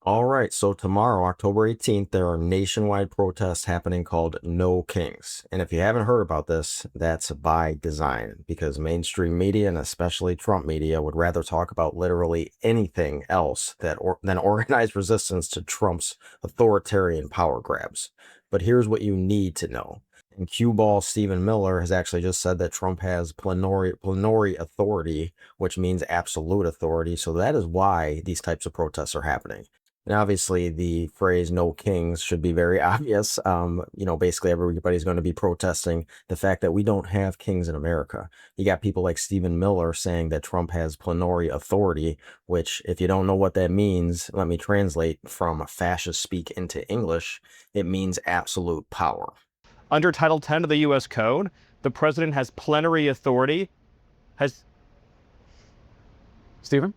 All right, so tomorrow, October 18th, there are nationwide protests happening called No Kings. And if you haven't heard about this, that's by design because mainstream media and especially Trump media would rather talk about literally anything else than organized resistance to Trump's authoritarian power grabs. But here's what you need to know. And cue ball Stephen Miller has actually just said that Trump has plenary authority, which means absolute authority. So that is why these types of protests are happening. And obviously, the phrase "no kings" should be very obvious. Basically, everybody's going to be protesting the fact that we don't have kings in America. You got people like Stephen Miller saying that Trump has plenary authority, which, if you don't know what that means, let me translate from fascist-speak into English. It means absolute power. Under Title 10 of the U.S. Code, the president has plenary authority. Stephen?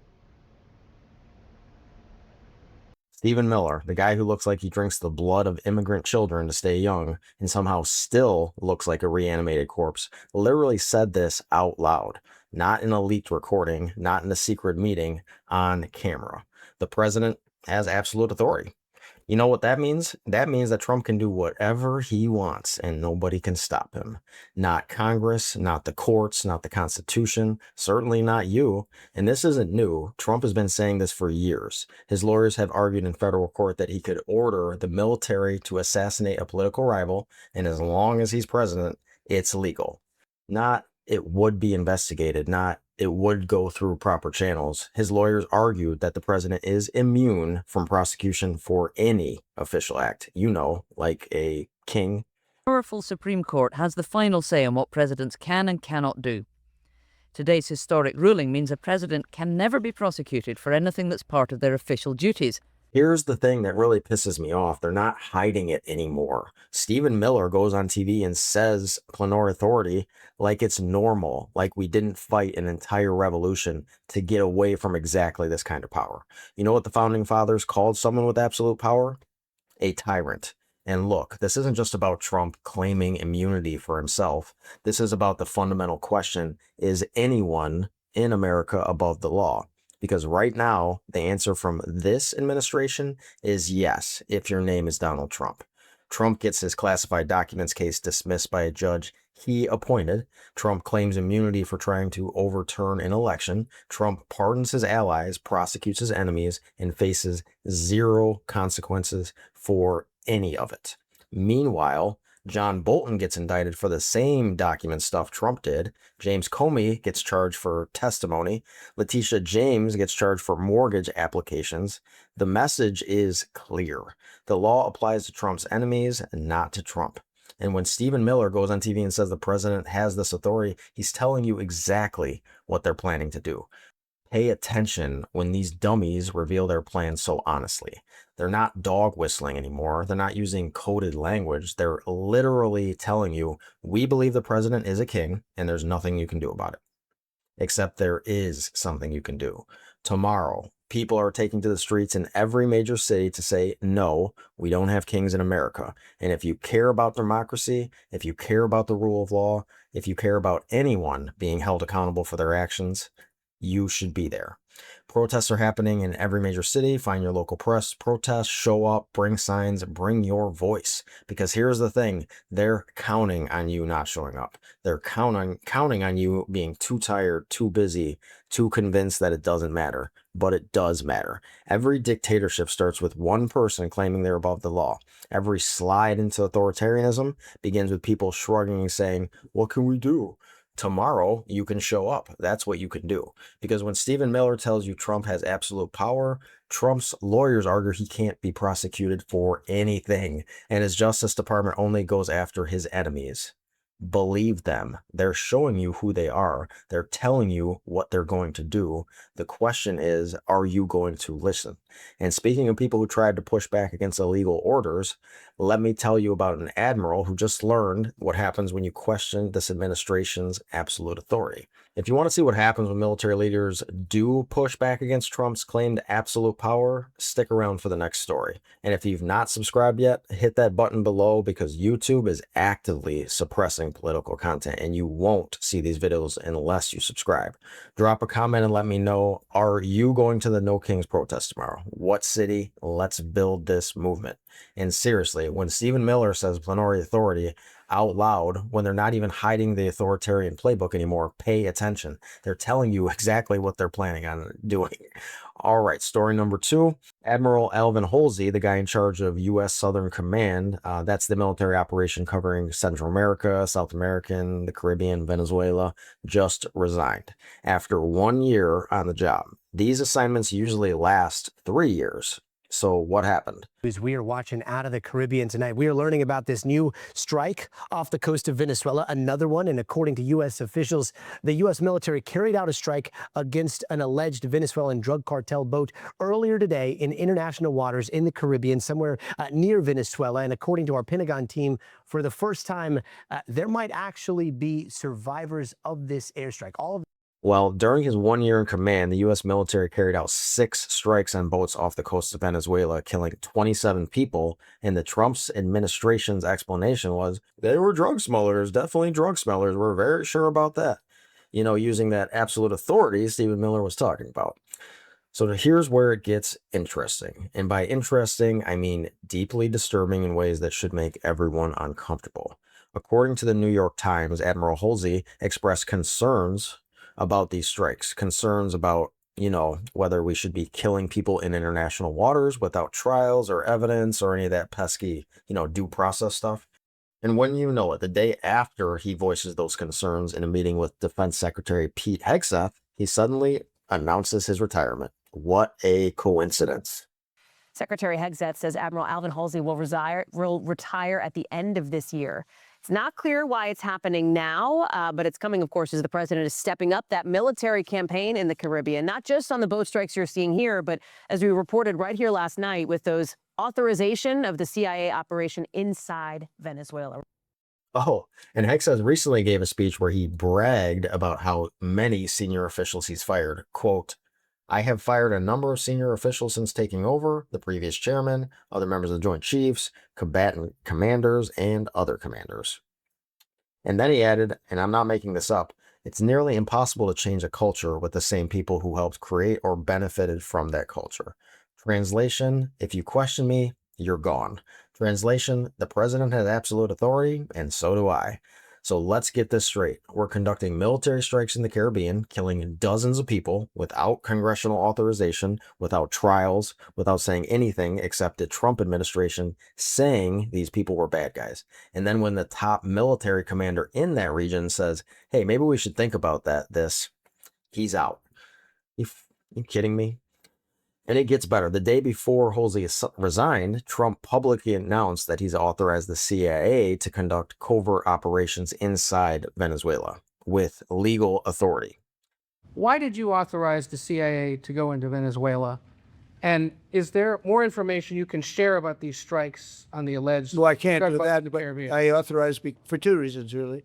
Stephen Miller, the guy who looks like he drinks the blood of immigrant children to stay young and somehow still looks like a reanimated corpse, literally said this out loud, not in a leaked recording, not in a secret meeting, on camera. The president has absolute authority. You know what that means? That means that Trump can do whatever he wants and nobody can stop him. Not Congress, not the courts, not the Constitution, certainly not you. And this isn't new. Trump has been saying this for years. His lawyers have argued in federal court that he could order the military to assassinate a political rival, and as long as he's president, it's legal. Not it would be investigated, not it would go through proper channels. His lawyers argued that the president is immune from prosecution for any official act, like a king. The powerful Supreme Court has the final say on what presidents can and cannot do. Today's historic ruling means a president can never be prosecuted for anything that's part of their official duties. Here's the thing that really pisses me off. They're not hiding it anymore. Stephen Miller goes on TV and says plenary authority like it's normal, like we didn't fight an entire revolution to get away from exactly this kind of power. You know what the founding fathers called someone with absolute power? A tyrant. And look, this isn't just about Trump claiming immunity for himself. This is about the fundamental question, is anyone in America above the law? Because right now, the answer from this administration is yes, if your name is Donald Trump. Trump gets his classified documents case dismissed by a judge he appointed. Trump claims immunity for trying to overturn an election. Trump pardons his allies, prosecutes his enemies, and faces zero consequences for any of it. Meanwhile, John Bolton gets indicted for the same document stuff Trump did. James Comey gets charged for testimony. Letitia James gets charged for mortgage applications. The message is clear. The law applies to Trump's enemies, not to Trump. And when Stephen Miller goes on TV and says the president has this authority, he's telling you exactly what they're planning to do. Pay attention when these dummies reveal their plans so honestly. They're not dog whistling anymore. They're not using coded language. They're literally telling you, we believe the president is a king and there's nothing you can do about it. Except there is something you can do. Tomorrow, people are taking to the streets in every major city to say, no, we don't have kings in America. And if you care about democracy, if you care about the rule of law, if you care about anyone being held accountable for their actions, you should be there. Protests are happening in every major city. Find your local press, protest, show up, bring signs, bring your voice. Because here's the thing, they're counting on you not showing up. They're counting on you being too tired, too busy, too convinced that it doesn't matter. But it does matter. Every dictatorship starts with one person claiming they're above the law. Every slide into authoritarianism begins with people shrugging and saying, what can we do? Tomorrow, you can show up. That's what you can do. Because when Stephen Miller tells you Trump has absolute power, Trump's lawyers argue he can't be prosecuted for anything, and his Justice Department only goes after his enemies. Believe them. They're showing you who they are. They're telling you what they're going to do. The question is, are you going to listen? And speaking of people who tried to push back against illegal orders, let me tell you about an admiral who just learned what happens when you question this administration's absolute authority. If you want to see what happens when military leaders do push back against Trump's claimed absolute power, stick around for the next story. And if you've not subscribed yet, hit that button below because YouTube is actively suppressing political content and you won't see these videos unless you subscribe. Drop a comment and let me know, are you going to the No Kings protest tomorrow? What city? Let's build this movement. And seriously, when Stephen Miller says plenary authority out loud, when they're not even hiding the authoritarian playbook anymore, pay attention. They're telling you exactly what they're planning on doing. All right, story number 2. Admiral Alvin Halsey, the guy in charge of U.S. Southern Command, that's the military operation covering Central America, South American, the Caribbean, Venezuela, just resigned after 1 year on the job. These assignments usually last 3 years. So what happened? As we are watching Out of the Caribbean tonight, we are learning about this new strike off the coast of Venezuela, another one. And according to U.S. officials, the U.S. military carried out a strike against an alleged Venezuelan drug cartel boat earlier today in international waters in the Caribbean, somewhere near Venezuela. And according to our Pentagon team, for the first time, there might actually be survivors of this airstrike. Well, during his 1 year in command, the U.S. military carried out 6 strikes on boats off the coast of Venezuela, killing 27 people. And the Trump's administration's explanation was they were drug smugglers, definitely drug smugglers. We're very sure about that. You know, using that absolute authority Stephen Miller was talking about. So here's where it gets interesting. And by interesting, I mean deeply disturbing in ways that should make everyone uncomfortable. According to the New York Times, Admiral Halsey expressed concerns about these strikes, concerns about, you know, whether we should be killing people in international waters without trials or evidence or any of that pesky, you know, due process stuff. And when you know it, the day after he voices those concerns in a meeting with Defense Secretary Pete Hegseth, he suddenly announces his retirement. What a coincidence. Secretary Hegseth says Admiral Alvin Halsey will retire at the end of this year. It's not clear why it's happening now, but it's coming, of course, as the president is stepping up that military campaign in the Caribbean, not just on the boat strikes you're seeing here, but as we reported right here last night with those authorization of the CIA operation inside Venezuela. Oh, and Hegseth recently gave a speech where he bragged about how many senior officials he's fired. Quote, I have fired a number of senior officials since taking over, the previous chairman, other members of the Joint Chiefs, combatant commanders, and other commanders. And then he added, and I'm not making this up, it's nearly impossible to change a culture with the same people who helped create or benefited from that culture. Translation, if you question me, you're gone. Translation, the president has absolute authority, and so do I. So let's get this straight. We're conducting military strikes in the Caribbean, killing dozens of people without congressional authorization, without trials, without saying anything except the Trump administration saying these people were bad guys. And then when the top military commander in that region says, hey, maybe we should think about he's out. You kidding me? And it gets better. The day before Halsey resigned, Trump publicly announced that he's authorized the CIA to conduct covert operations inside Venezuela with legal authority. Why did you authorize the CIA to go into Venezuela? And is there more information you can share about these strikes on the alleged... Well, I can't do that, but Caribbean? I authorized for 2 reasons, really.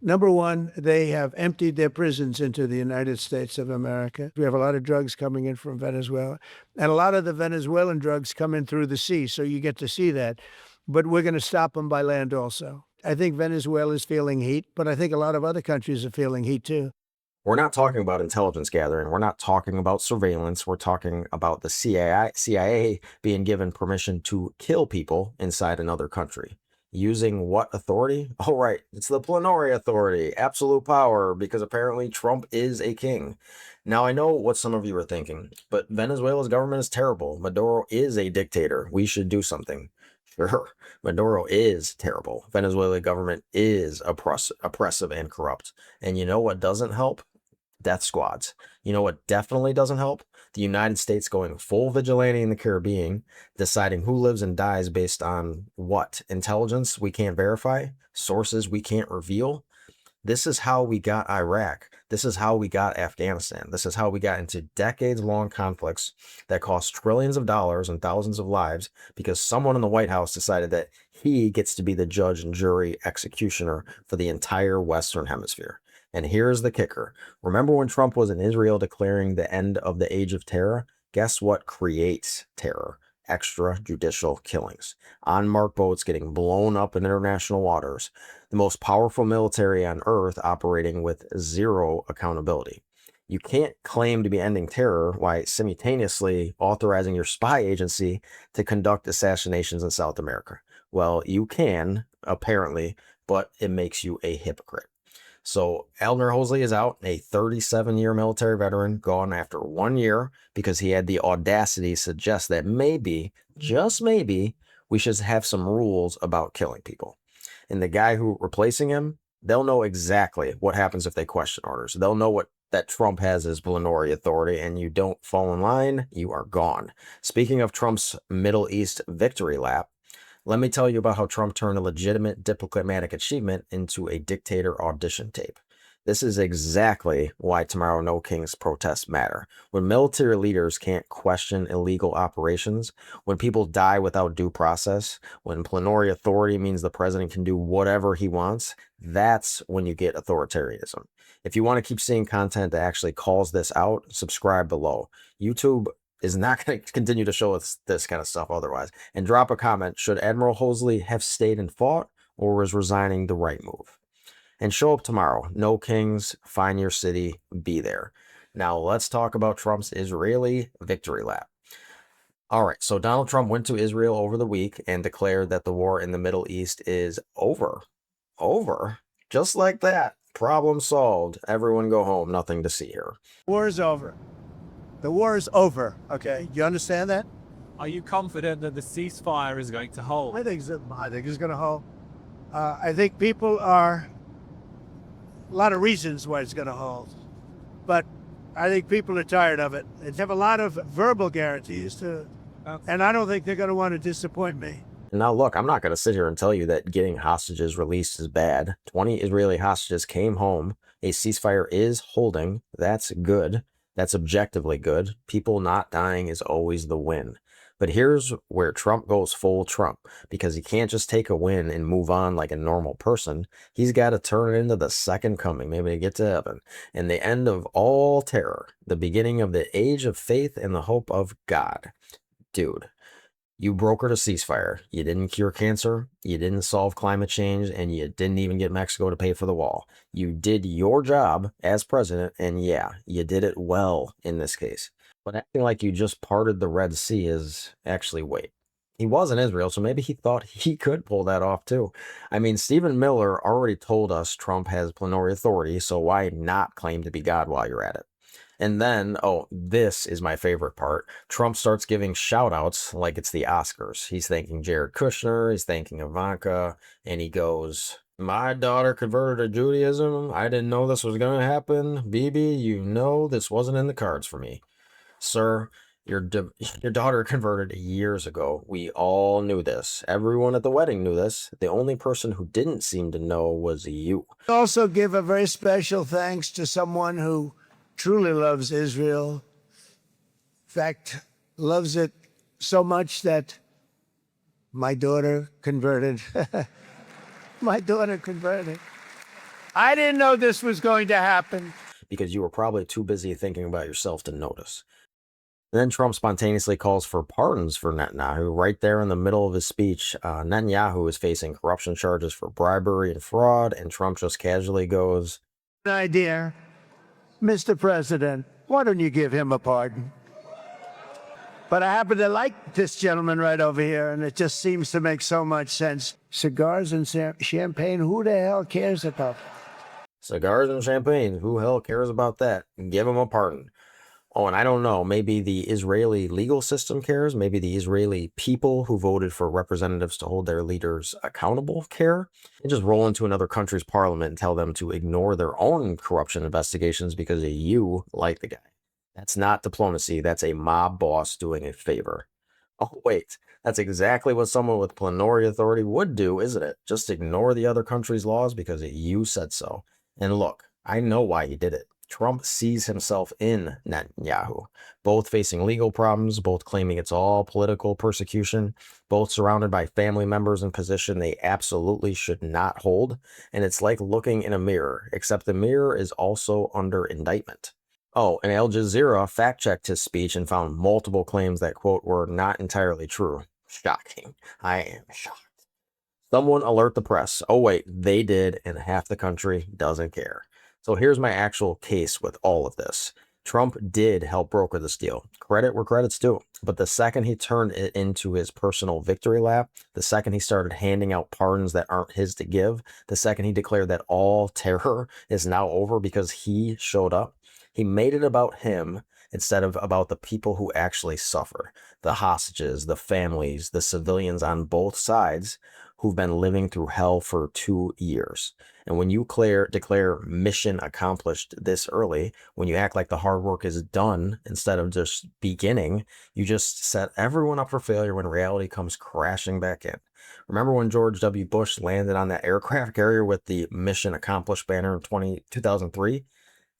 Number one, they have emptied their prisons into the United States of America. We have a lot of drugs coming in from Venezuela. And a lot of the Venezuelan drugs come in through the sea, so you get to see that. But we're going to stop them by land also. I think Venezuela is feeling heat, but I think a lot of other countries are feeling heat too. We're not talking about intelligence gathering. We're not talking about surveillance. We're talking about the CIA being given permission to kill people inside another country. Using what authority? Oh, right. It's the plenary authority, absolute power, because apparently Trump is a king. Now, I know what some of you are thinking, but Venezuela's government is terrible. Maduro is a dictator. We should do something. Sure, Maduro is terrible. Venezuelan government is oppressive and corrupt. And you know what doesn't help? Death squads. You know what definitely doesn't help? The United States going full vigilante in the Caribbean, deciding who lives and dies based on what? Intelligence we can't verify? Sources we can't reveal? This is how we got Iraq. This is how we got Afghanistan. This is how we got into decades-long conflicts that cost trillions of dollars and thousands of lives because someone in the White House decided that he gets to be the judge and jury executioner for the entire Western Hemisphere. And here's the kicker. Remember when Trump was in Israel declaring the end of the age of terror? Guess what creates terror? Extrajudicial killings. Unmarked boats getting blown up in international waters. The most powerful military on earth operating with zero accountability. You can't claim to be ending terror while simultaneously authorizing your spy agency to conduct assassinations in South America. Well, you can, apparently, but it makes you a hypocrite. So Admiral Halsey is out, a 37-year military veteran, gone after 1 year because he had the audacity to suggest that maybe, just maybe, we should have some rules about killing people. And the guy who replacing him, they'll know exactly what happens if they question orders. They'll know that Trump has his plenary authority, and you don't fall in line, you are gone. Speaking of Trump's Middle East victory lap, let me tell you about how Trump turned a legitimate diplomatic achievement into a dictator audition tape. This is exactly why Tomorrow No Kings protests matter. When military leaders can't question illegal operations, when people die without due process, when plenary authority means the president can do whatever he wants, that's when you get authoritarianism. If you want to keep seeing content that actually calls this out, subscribe below. YouTube is not going to continue to show us this kind of stuff otherwise. And drop a comment. Should Admiral Halsey have stayed and fought, or was resigning the right move? And show up tomorrow. No kings, find your city, be there. Now let's talk about Trump's Israeli victory lap. All right, so Donald Trump went to Israel over the week and declared that the war in the Middle East is over. Over? Just like that. Problem solved. Everyone go home. Nothing to see here. War is over. The war is over, okay? You understand that? Are you confident that the ceasefire is going to hold? I think it's going to hold. I think people are, a lot of reasons why it's going to hold. But I think people are tired of it. They have a lot of verbal guarantees, too. And I don't think they're going to want to disappoint me. Now, look, I'm not going to sit here and tell you that getting hostages released is bad. 20 Israeli hostages came home. A ceasefire is holding. That's good. That's objectively good. People not dying is always the win. But here's where Trump goes full Trump, because he can't just take a win and move on like a normal person. He's got to turn it into the second coming, maybe to get to heaven, and the end of all terror, the beginning of the age of faith and the hope of God. Dude, you brokered a ceasefire. You didn't cure cancer. You didn't solve climate change. And you didn't even get Mexico to pay for the wall. You did your job as president. And yeah, you did it well in this case. But acting like you just parted the Red Sea is actually wait. He was in Israel, so maybe he thought he could pull that off too. I mean, Stephen Miller already told us Trump has plenary authority, so why not claim to be God while you're at it? And then, oh, this is my favorite part. Trump starts giving shout outs like it's the Oscars. He's thanking Jared Kushner, he's thanking Ivanka, and he goes, "My daughter converted to Judaism. I didn't know this was going to happen. Bibi, you know this wasn't in the cards for me." Sir, your daughter converted years ago. We all knew this. Everyone at the wedding knew this. The only person who didn't seem to know was you. Also give a very special thanks to someone who truly loves Israel. In fact, loves it so much that my daughter converted. My daughter converted. I didn't know this was going to happen. Because you were probably too busy thinking about yourself to notice. Then Trump spontaneously calls for pardons for Netanyahu right there in the middle of his speech. Netanyahu is facing corruption charges for bribery and fraud, and Trump just casually goes, An idea. Mr. President, why don't you give him a pardon? But I happen to like this gentleman right over here, and it just seems to make so much sense. Cigars and champagne, who the hell cares about that? Cigars and champagne, who hell cares about that? Give him a pardon. Oh, and I don't know, maybe the Israeli legal system cares. Maybe the Israeli people who voted for representatives to hold their leaders accountable care. And just roll into another country's parliament and tell them to ignore their own corruption investigations because you like the guy. That's not diplomacy. That's a mob boss doing a favor. Oh, wait. That's exactly what someone with plenary authority would do, isn't it? Just ignore the other country's laws because you said so. And look, I know why he did it. Trump sees himself in Netanyahu, both facing legal problems, both claiming it's all political persecution, both surrounded by family members in position they absolutely should not hold. And it's like looking in a mirror, except the mirror is also under indictment. Oh, and Al Jazeera fact-checked his speech and found multiple claims that, quote, were not entirely true. Shocking. I am shocked. Someone alert the press. Oh, wait, they did, and half the country doesn't care. So here's my actual case with all of this. Trump did help broker this deal. Credit where credit's due. But the second he turned it into his personal victory lap, the second he started handing out pardons that aren't his to give, the second he declared that all terror is now over because he showed up, he made it about him instead of about the people who actually suffer, the hostages, the families, the civilians on both sides who've been living through hell for 2 years. And when you declare mission accomplished this early, when you act like the hard work is done instead of just beginning, you just set everyone up for failure when reality comes crashing back in. Remember when George W. Bush landed on that aircraft carrier with the mission accomplished banner in 2003?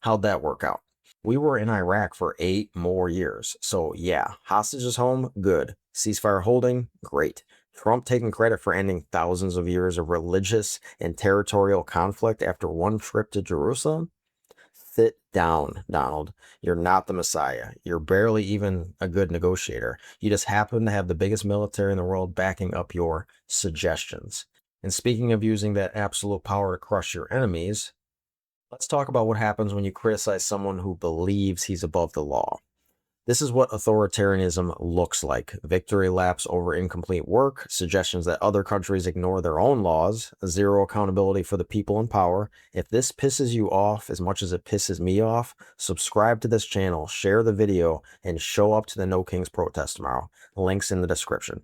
How'd that work out? We were in Iraq for 8 more years. So yeah, hostages home, good. Ceasefire holding, great. Trump taking credit for ending thousands of years of religious and territorial conflict after one trip to Jerusalem? Sit down, Donald. You're not the Messiah. You're barely even a good negotiator. You just happen to have the biggest military in the world backing up your suggestions. And speaking of using that absolute power to crush your enemies, let's talk about what happens when you criticize someone who believes he's above the law. This is what authoritarianism looks like. Victory laps over incomplete work, suggestions that other countries ignore their own laws, zero accountability for the people in power. If this pisses you off as much as it pisses me off, subscribe to this channel, share the video, and show up to the No Kings protest tomorrow. Links in the description.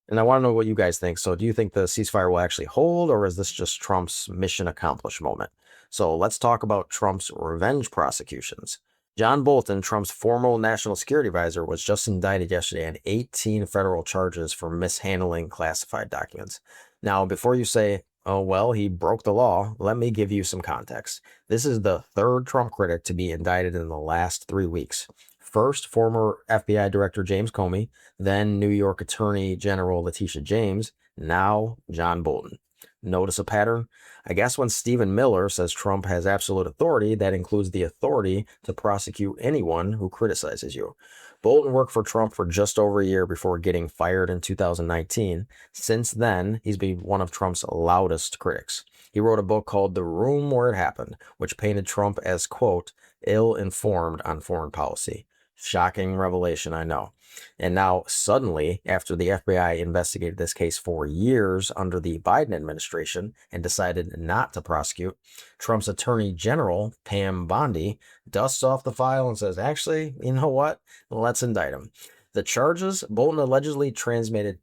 And I want to know what you guys think. So do you think the ceasefire will actually hold, or is this just Trump's mission accomplished moment? So let's talk about Trump's revenge prosecutions. John Bolton, Trump's former national security advisor, was just indicted yesterday on 18 federal charges for mishandling classified documents. Now, before you say, oh, well, he broke the law, let me give you some context. This is the third Trump critic to be indicted in the last 3 weeks. First, former FBI Director James Comey, then New York Attorney General Letitia James, now John Bolton. Notice a pattern? I guess when Stephen Miller says Trump has absolute authority, that includes the authority to prosecute anyone who criticizes you. Bolton worked for Trump for just over a year before getting fired in 2019. Since then, he's been one of Trump's loudest critics. He wrote a book called The Room Where It Happened, which painted Trump as, quote, ill-informed on foreign policy. Shocking revelation, I know. And now, suddenly, after the FBI investigated this case for years under the Biden administration and decided not to prosecute, Trump's Attorney General, Pam Bondi, dusts off the file and says, actually, you know what? Let's indict him. The charges: Bolton allegedly transmitted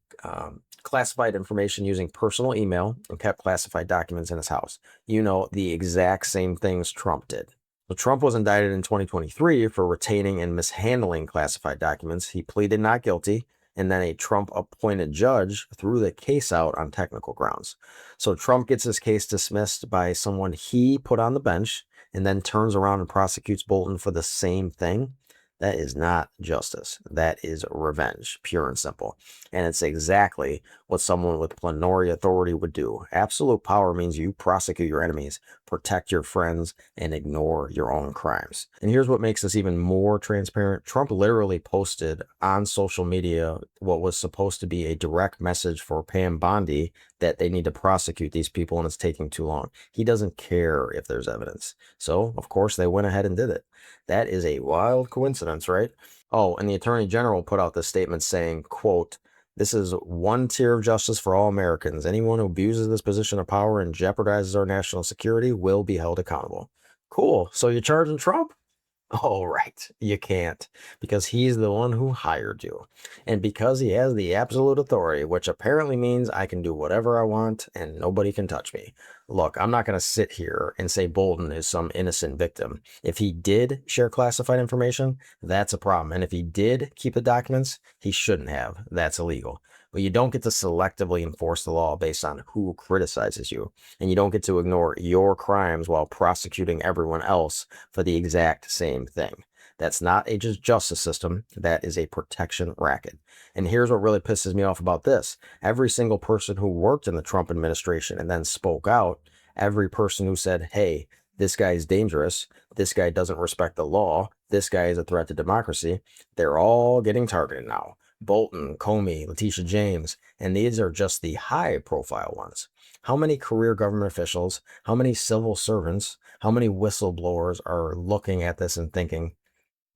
classified information using personal email and kept classified documents in his house. You know, the exact same things Trump did. So Trump was indicted in 2023 for retaining and mishandling classified documents. He pleaded not guilty, and then a Trump-appointed judge threw the case out on technical grounds. So Trump gets his case dismissed by someone he put on the bench and then turns around and prosecutes Bolton for the same thing. That is not justice. That is revenge, pure and simple. And it's exactly what someone with plenary authority would do. Absolute power means you prosecute your enemies, protect your friends, and ignore your own crimes. And here's what makes this even more transparent. Trump literally posted on social media what was supposed to be a direct message for Pam Bondi that they need to prosecute these people and it's taking too long. He doesn't care if there's evidence. So, of course, they went ahead and did it. That is a wild coincidence, right? Oh, and the Attorney General put out this statement saying, quote, this is one tier of justice for all Americans. Anyone who abuses this position of power and jeopardizes our national security will be held accountable. Cool. So you're charging Trump? Oh, right. You can't, because he's the one who hired you. And because he has the absolute authority, which apparently means I can do whatever I want and nobody can touch me. Look, I'm not going to sit here and say Bolton is some innocent victim. If he did share classified information, that's a problem. And if he did keep the documents, he shouldn't have. That's illegal. But you don't get to selectively enforce the law based on who criticizes you. And you don't get to ignore your crimes while prosecuting everyone else for the exact same thing. That's not a justice system. That is a protection racket. And here's what really pisses me off about this. Every single person who worked in the Trump administration and then spoke out, every person who said, hey, this guy is dangerous, this guy doesn't respect the law, this guy is a threat to democracy, they're all getting targeted now. Bolton, Comey, Letitia James, and these are just the high-profile ones. How many career government officials, how many civil servants, how many whistleblowers are looking at this and thinking,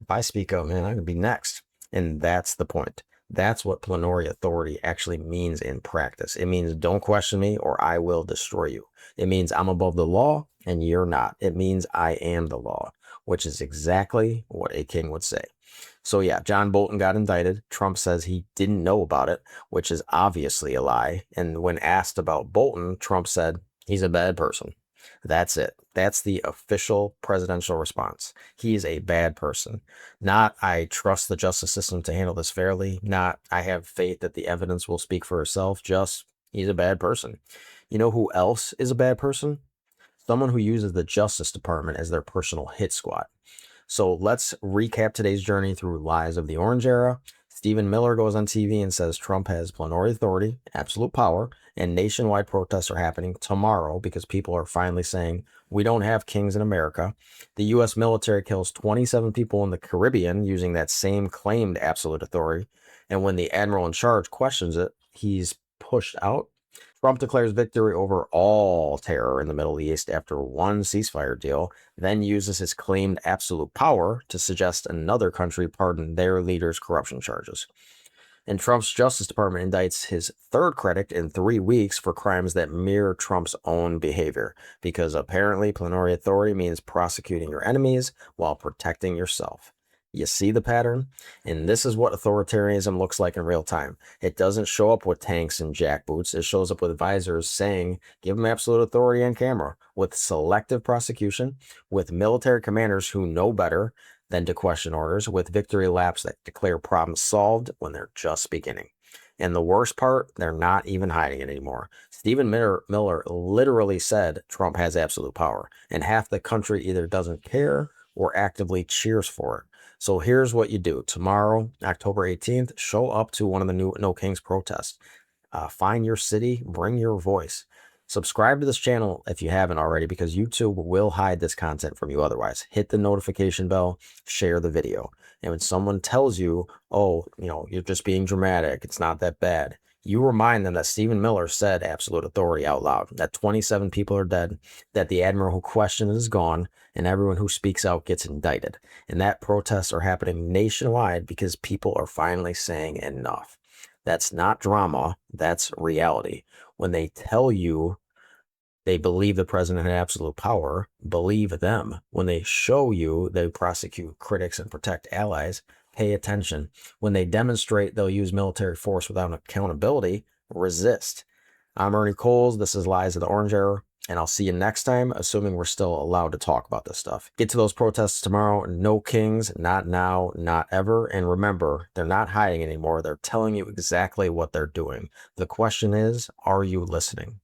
if I speak up, man, I'm going to be next. And that's the point. That's what plenary authority actually means in practice. It means don't question me or I will destroy you. It means I'm above the law and you're not. It means I am the law, which is exactly what a king would say. So yeah, John Bolton got indicted. Trump says he didn't know about it, which is obviously a lie. And when asked about Bolton, Trump said he's a bad person. That's it. That's the official presidential response. He is a bad person. Not, I trust the justice system to handle this fairly. Not, I have faith that the evidence will speak for itself. Just, he's a bad person. You know who else is a bad person? Someone who uses the Justice Department as their personal hit squad. So let's recap today's journey through lies of the Orange Era. Stephen Miller goes on TV and says Trump has plenary authority, absolute power, and nationwide protests are happening tomorrow because people are finally saying, we don't have kings in America. The U.S. military kills 27 people in the Caribbean using that same claimed absolute authority. And when the admiral in charge questions it, he's pushed out. Trump declares victory over all terror in the Middle East after one ceasefire deal, then uses his claimed absolute power to suggest another country pardon their leader's corruption charges. And Trump's Justice Department indicts his third critic in 3 weeks for crimes that mirror Trump's own behavior, because apparently plenary authority means prosecuting your enemies while protecting yourself. You see the pattern? And this is what authoritarianism looks like in real time. It doesn't show up with tanks and jackboots. It shows up with advisors saying, give them absolute authority on camera, with selective prosecution, with military commanders who know better than to question orders, with victory laps that declare problems solved when they're just beginning. And the worst part, they're not even hiding it anymore. Stephen Miller literally said Trump has absolute power, and half the country either doesn't care or actively cheers for it. So here's what you do. Tomorrow, October 18th, show up to one of the new No Kings protests. Find your city, bring your voice. Subscribe to this channel if you haven't already, because YouTube will hide this content from you otherwise. Hit the notification bell, share the video. And when someone tells you, oh, you're just being dramatic, it's not that bad, you remind them that Stephen Miller said absolute authority out loud, that 27 people are dead, that the admiral who questioned is gone, and everyone who speaks out gets indicted. And that protests are happening nationwide because people are finally saying enough. That's not drama, that's reality. When they tell you they believe the president had absolute power, believe them. When they show you they prosecute critics and protect allies, pay attention. When they demonstrate they'll use military force without accountability, resist. I'm Ernie Coles. This is Lies of the Orange Era, and I'll see you next time, assuming we're still allowed to talk about this stuff. Get to those protests tomorrow. No kings, not now, not ever. And remember, they're not hiding anymore. They're telling you exactly what they're doing. The question is, are you listening?